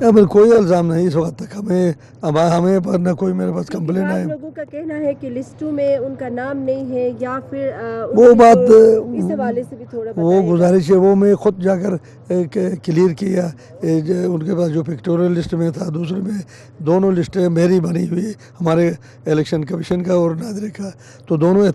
اب کوئی الزام نہیں اس وقت تک ہمیں پر نہ کوئی میرے پاس کمپلین ہے. لوگوں کا کہنا ہے کہ لسٹوں میں ان کا نام نہیں ہے یا پھر وہ بات اس حوالے سے بھی تھوڑا وہ گزارش ہے وہ میں خود جا کر کلیئر کیا. ان کے پاس جو پکٹوریل لسٹ میں تھا دوسرے میں دونوں لسٹیں میری بنی ہوئی ہمارے الیکشن کمیشن کا اور ناظرے کا, تو دونوں وہ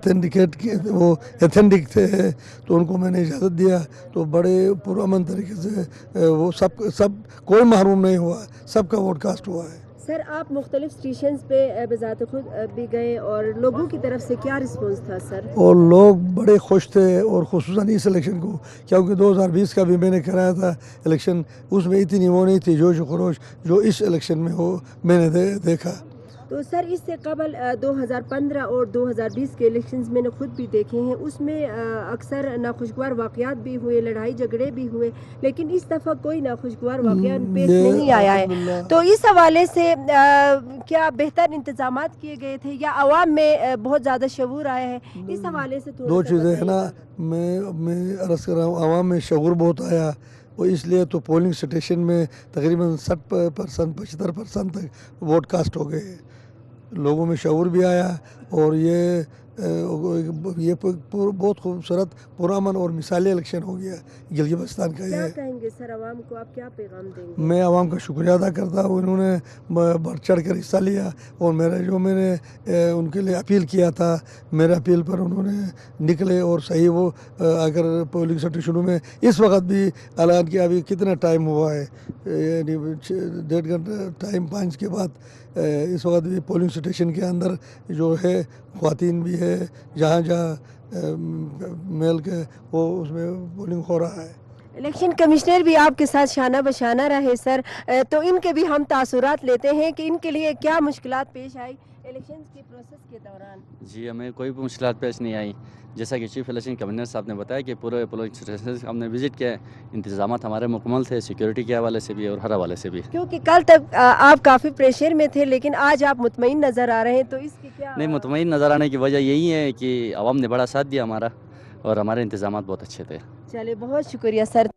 ایتھینٹک تھے, تو ان کو میں نے اجازت دیا. تو بڑے پرامن طریقے سے وہ سب کوئی محروم نہیں ہوا, سب کا ووٹ کاسٹ ہوا ہے. سر آپ مختلف اسٹیشنز پہ بذات خود بھی گئے اور لوگوں کی طرف سے کیا رسپانس تھا سر؟ اور لوگ بڑے خوش تھے, اور خصوصاً اس الیکشن کو, کیونکہ 2020 کا بھی میں نے کرایا تھا الیکشن, اس میں اتنی وہ نہیں تھی جوش و خروش جو اس الیکشن میں ہو میں نے دیکھا. تو سر اس سے قبل 2015 اور 2020 کے الیکشنز میں نے خود بھی دیکھے ہیں, اس میں اکثر ناخوشگوار واقعات بھی ہوئے, لڑائی جھگڑے بھی ہوئے, لیکن اس دفعہ کوئی ناخوشگوار واقعات پیش نہیں آیا ہے. تو اس حوالے سے کیا بہتر انتظامات کیے گئے تھے یا عوام میں بہت زیادہ شعور آیا ہے؟ اس حوالے سے دو چیزیں ہیں نا, میں عرض کر رہا ہوں عوام میں شعور بہت آیا, وہ اس لیے تو پولنگ اسٹیشن میں تقریباً 60% 75% تک ووٹ کاسٹ ہو گئے. لوگوں میں شعور بھی آیا, اور یہ بہت خوبصورت پرامن اور مثالی الیکشن ہو گیا گلگت بلتستان کا. کیا کہیں گے سر عوام کو, آپ کیا پیغام دیں گے؟ میں عوام کا شکریہ ادا کرتا ہوں, انہوں نے بڑھ چڑھ کر حصہ لیا, اور میں نے ان کے لیے اپیل کیا تھا, میرے اپیل پر انہوں نے نکلے, اور صحیح وہ اگر پولنگ اسٹیشنوں میں اس وقت بھی اعلان کیا, ابھی کتنا ٹائم ہوا ہے, یعنی 1.5 گھنٹہ ٹائم 5 کے بعد, اس وقت بھی پولنگ اسٹیشن کے اندر جو ہے خواتین بھی ہے, جہاں میل کے وہ اس میں پولنگ ہو رہا ہے. الیکشن کمشنر بھی آپ کے ساتھ شانہ بشانہ رہے سر, تو ان کے بھی ہم تاثرات لیتے ہیں کہ ان کے لیے کیا مشکلات پیش آئی الیکشن کے پروسیس کے دوران. جی ہمیں کوئی بھی مشکلات پیش نہیں آئی, جیسا کہ چیف الیکشن کمشنر صاحب نے بتایا کہ پورے پولنگ اسٹیشن ہم نے وزٹ کیا, انتظامات ہمارے مکمل تھے, سیکیورٹی کے حوالے سے بھی اور ہر حوالے سے بھی. کیونکہ کل تک آپ کافی پریشر میں تھے, لیکن آج آپ مطمئن نظر آ رہے ہیں, تو اس کی کیا؟ نہیں, مطمئن نظر آنے کی وجہ یہی ہے کہ عوام نے بڑا ساتھ دیا ہمارا, اور ہمارے انتظامات بہت اچھے تھے. چلے بہت شکریہ سر.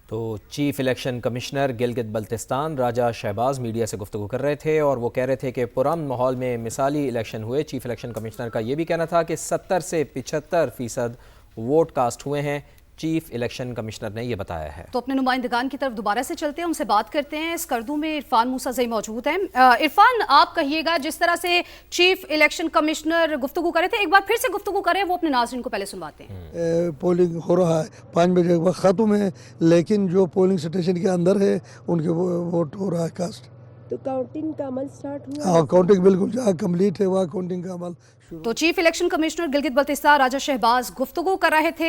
تو chief election commissioner Gilgit Baltistan Raja Shahbaz media سے گفتگو کر رہے تھے, اور وہ کہہ رہے تھے کہ پرامن ماحول میں مثالی الیکشن ہوئے. چیف الیکشن کمشنر کا یہ بھی کہنا تھا کہ 70 سے 75% ووٹ کاسٹ ہوئے ہیں. چیف الیکشن کمشنر نے یہ بتایا ہے. تو اپنے نمائندگان کی طرف دوبارہ سے چلتے ہیں, ان سے بات کرتے ہیں. اس کردو میں عرفان موسیٰ موجود ہیں. عرفان, آپ کہیے گا جس طرح سے چیف الیکشن کمشنر گفتگو کرے تھے, ایک بار پھر سے گفتگو کریں, وہ اپنے ناظرین کو پہلے سنواتے ہیں. پولنگ ہو رہا ہے 5 بجے کے وقت ختم ہے, لیکن جو پولنگ اسٹیشن کے اندر ہے ان کے ووٹ ہو رہا ہے کاسٹ. تو کاؤنٹنگ کا عمل سٹارٹ ہوا؟ ہاں, کاؤنٹنگ بالکل جہاں کمپلیٹ ہے وہاں کاؤنٹنگ کا عمل. تو chief election commissioner Gilgit Baltistan Raja Shahbaz گفتگو کر رہے تھے.